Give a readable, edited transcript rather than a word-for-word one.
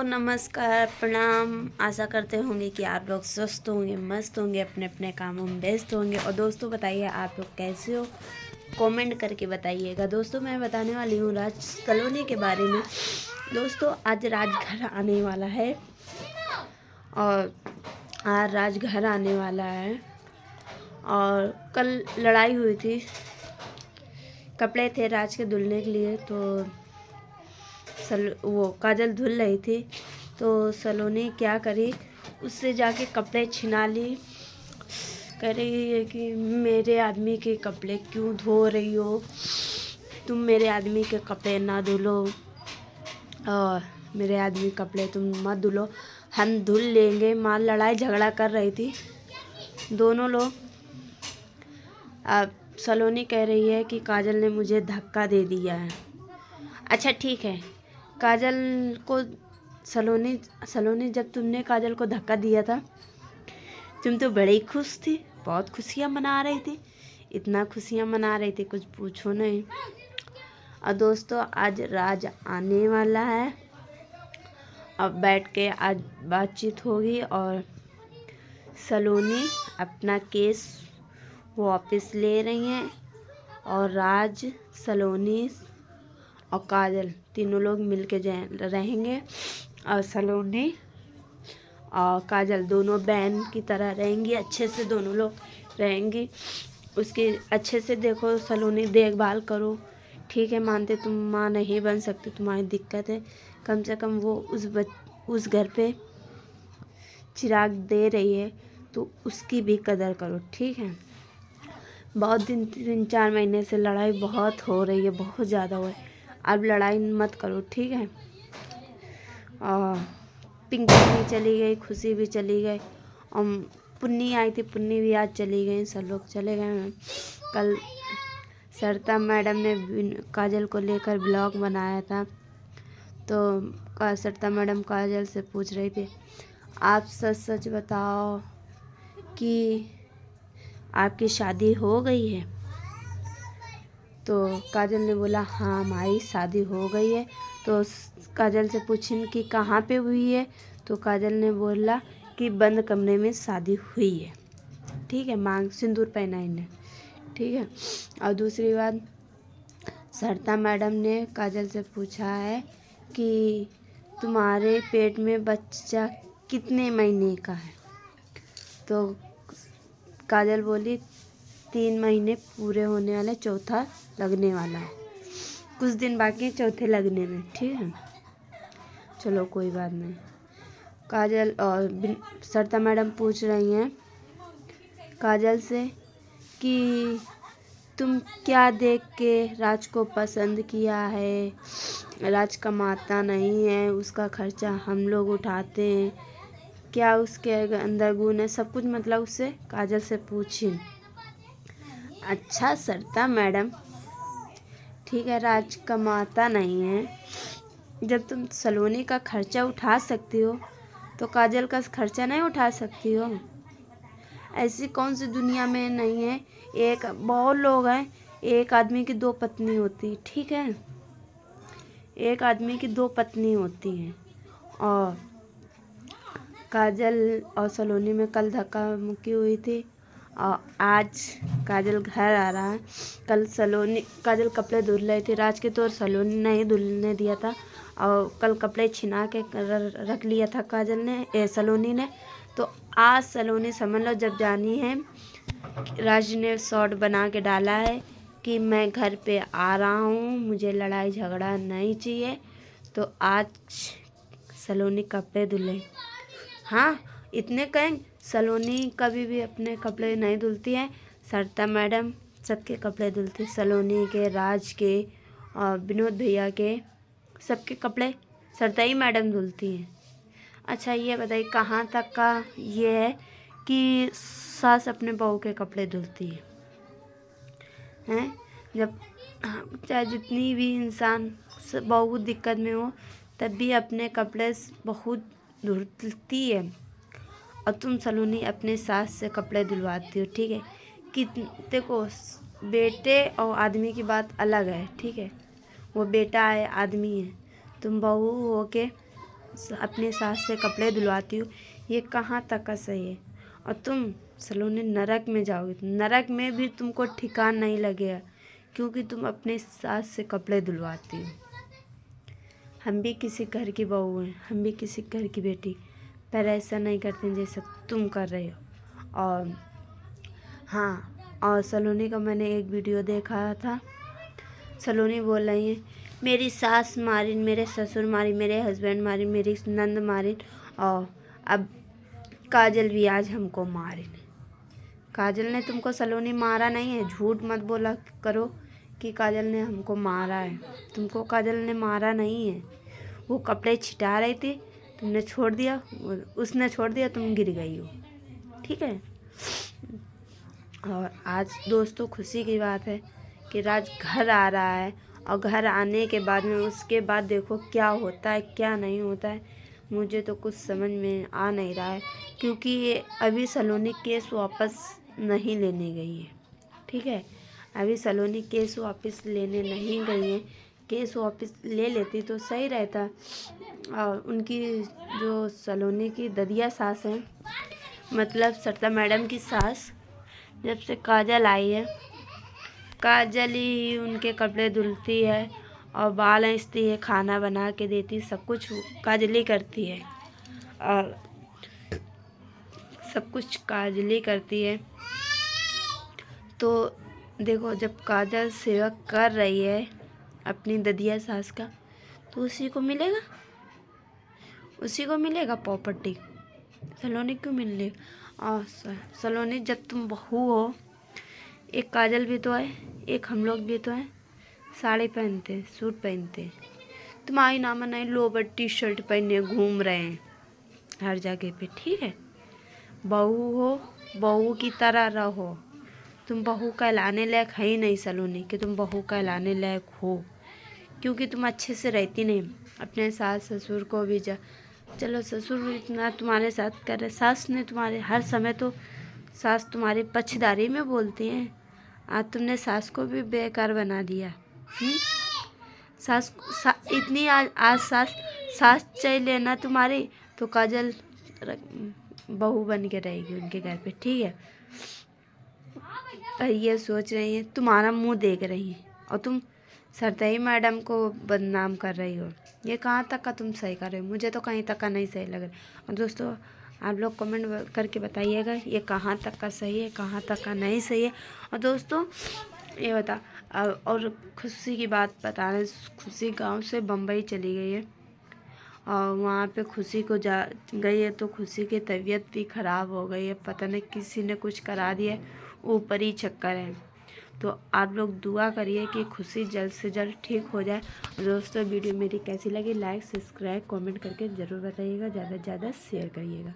नमस्कार, प्रणाम। आशा करते होंगे कि आप लोग स्वस्थ होंगे, मस्त होंगे, अपने अपने कामों में व्यस्त होंगे। और दोस्तों बताइए आप लोग कैसे हो, कमेंट करके बताइएगा। दोस्तों मैं बताने वाली हूँ राज सलोनी के बारे में। दोस्तों आज राज घर आने वाला है और आज राज घर आने वाला है और कल लड़ाई हुई थी। कपड़े थे राज के धुलने के लिए, तो वो काजल धुल रही थी तो सलोनी क्या करी, उससे जाके कपड़े छिना ली। कह रही है कि मेरे आदमी के कपड़े क्यों धो रही हो, तुम मेरे आदमी के कपड़े ना धुलो और मेरे आदमी कपड़े तुम मत धुलो, हम धुल लेंगे। माँ लड़ाई झगड़ा कर रही थी दोनों लोग। अब सलोनी कह रही है कि काजल ने मुझे धक्का दे दिया है। अच्छा ठीक है, काजल को सलोनी जब तुमने काजल को धक्का दिया था तुम तो बड़ी खुश थी, बहुत खुशियाँ मना रही थी, इतना खुशियाँ मना रही थी कुछ पूछो नहीं। और दोस्तों आज राज आने वाला है, अब बैठ के आज बातचीत होगी और सलोनी अपना केस वापस ले रही हैं और राज, सलोनी और काजल तीनों लोग मिल के रहेंगे और सलोनी और काजल दोनों बहन की तरह रहेंगी, अच्छे से दोनों लोग रहेंगी। उसकी अच्छे से देखो सलोनी, देखभाल करो, ठीक है। मानते तुम माँ नहीं बन सकती, तुम्हारी दिक्कत है, कम से कम वो उस घर पे चिराग दे रही है तो उसकी भी कदर करो, ठीक है। बहुत दिन 3-4 महीने से लड़ाई बहुत हो रही है, बहुत ज़्यादा हो है, अब लड़ाई मत करो, ठीक है। और पिंकी भी चली गई, खुशी भी चली गई और पुन्नी आई थी, पुन्नी भी आज चली गई, सब लोग चले गए हैं। कल सरिता मैडम ने काजल को लेकर ब्लॉग बनाया था तो सरिता मैडम काजल से पूछ रही थी, आप सच सच बताओ कि आपकी शादी हो गई है। तो काजल ने बोला हाँ हमारी शादी हो गई है। तो काजल से पूछन कि कहाँ पे हुई है, तो काजल ने बोला कि बंद कमरे में शादी हुई है, ठीक है, मांग सिंदूर पहना इन्हें, ठीक है। और दूसरी बात, सरिता मैडम ने काजल से पूछा है कि तुम्हारे पेट में बच्चा कितने महीने का है, तो काजल बोली 3 महीने पूरे होने वाले, चौथा लगने वाला है, कुछ दिन बाकी चौथे लगने में, ठीक है। चलो कोई बात नहीं। काजल और सरिता मैडम पूछ रही हैं काजल से कि तुम क्या देख के राज को पसंद किया है, राज कमाता नहीं है, उसका खर्चा हम लोग उठाते हैं, क्या उसके अंदर गुण है, सब कुछ मतलब उससे काजल से पूछी। अच्छा सरिता मैडम, ठीक है, राज कमाता नहीं है, जब तुम सलोनी का खर्चा उठा सकती हो तो काजल का खर्चा नहीं उठा सकती हो। ऐसी कौन सी दुनिया में नहीं है, एक बहुत लोग हैं, एक आदमी की 2 पत्नी होती, ठीक है, एक आदमी की 2 पत्नी होती हैं। और काजल और सलोनी में कल धक्का मुक्की हुई थी और आज काजल घर आ रहा है। कल काजल कपड़े धुल रही थी राज के, तो सलोनी नहीं धुलने दिया था और कल कपड़े छिना के रख लिया था सलोनी ने। तो आज सलोनी समझ लो जब जानी है, राज ने शॉर्ट बना के डाला है कि मैं घर पे आ रहा हूँ, मुझे लड़ाई झगड़ा नहीं चाहिए, तो आज सलोनी कपड़े धुले। हाँ इतने कहें, सलोनी कभी भी अपने कपड़े नहीं धुलती है, सरिता मैडम सबके कपड़े धुलती, सलोनी के, राज के और विनोद भैया के, सबके कपड़े सरिता ही मैडम धुलती हैं। अच्छा ये बताइए कहाँ तक का ये है कि सास अपने बहू के कपड़े धुलती हैं। जब चाहे जितनी भी इंसान बहुत दिक्कत में हो तब भी अपने कपड़े बहुत धुलती है, और तुम सलोनी अपने सास से कपड़े धुलवाती हो, ठीक है। कि देखो बेटे और आदमी की बात अलग है, ठीक है, वो बेटा है, आदमी है, तुम बहू हो के अपनी सास से कपड़े धुलवाती हो, ये कहाँ तक का सही है। और तुम सलोनी नरक में जाओगे, नरक में भी तुमको ठिकान नहीं लगेगा, क्योंकि तुम अपनी सास से कपड़े धुलवाती हो। हम भी किसी घर की बहू हैं, हम भी किसी घर की बेटी, पर ऐसा नहीं करते जैसा तुम कर रहे हो। और हाँ, और सलोनी का मैंने एक वीडियो देखा था। सलोनी बोल रही है मेरी सास मारिन, मेरे ससुर मारी, मेरे हस्बैंड मारी, मेरी नंद मारिन, और अब काजल भी आज हमको मारिन। काजल ने तुमको सलोनी मारा नहीं है, झूठ मत बोला करो कि काजल ने हमको मारा है। तुमको काजल ने मारा नहीं है, वो कपड़े छिटा रही थी, तुमने छोड़ दिया, उसने छोड़ दिया, तुम गिर गई हो। ठीक है। और आज दोस्तों खुशी की बात है कि राज घर आ रहा है, और घर आने के बाद में उसके बाद देखो क्या होता है क्या नहीं होता है, मुझे तो कुछ समझ में आ नहीं रहा है, क्योंकि ये अभी सलोनी केस वापस नहीं लेने गई है। ठीक है, अभी सलोनी केस वापस लेने नहीं गई है। केस वापस ले लेती तो सही रहता। और उनकी जो सलोनी की ददिया सास है, मतलब सरिता मैडम की सास, जब से काजल आई है, काजल ही उनके कपड़े धुलती है और बाल ऐंचती है, खाना बना के देती, सब कुछ काजल ही करती है। और सब कुछ काजल ही करती है। तो देखो, जब काजल सेवा कर रही है अपनी ददिया सास का, तो उसी को मिलेगा, उसी को मिलेगा प्रॉपर्टी। सलोनी क्यों मिलेगा? और सलोनी, जब तुम बहू हो, एक काजल भी तो है, एक हम लोग भी तो हैं, साड़ी पहनते, सूट पहनते, तुम्हारी नामा नहीं लोवर टी शर्ट पहने घूम रहे हैं हर जगह पे। ठीक है, बहू हो, बहू की तरह रहो। तुम बहू कहलाने लायक है ही नहीं सलोनी कि तुम बहू कहलाने लायक हो, क्योंकि तुम अच्छे से रहती नहीं। अपने सास ससुर को भी चलो ससुर इतना तुम्हारे साथ कर रहे, सास ने तुम्हारे हर समय तो सास तुम्हारी पक्षधारी में बोलती हैं। आज तुमने सास को भी बेकार बना दिया। इतनी आज सास चाहिए लेना तुम्हारी, तो काजल बहू बन के रहेगी उनके घर पे। ठीक है, पर ये सोच रही है, तुम्हारा मुंह देख रही है, और तुम सरिता मैडम को बदनाम कर रही हो। ये कहाँ तक का तुम सही कर रहे हो? मुझे तो कहीं तक का नहीं सही लग रहा। और दोस्तों, आप लोग कमेंट करके बताइएगा ये कहाँ तक का सही है, कहाँ तक का नहीं सही है। और दोस्तों ये बता, और खुशी की बात बता रहे, खुशी गांव से बम्बई चली गई है, और वहाँ पे खुशी को जा गई है, तो खुशी की तबीयत भी ख़राब हो गई है। पता नहीं किसी ने कुछ करा दिया, ऊपरी चक्कर है। तो आप लोग दुआ करिए कि खुशी जल्द से जल्द ठीक हो जाए। और दोस्तों, वीडियो मेरी कैसी लगी, लाइक सब्सक्राइब कमेंट करके ज़रूर बताइएगा, ज़्यादा से ज़्यादा शेयर करिएगा।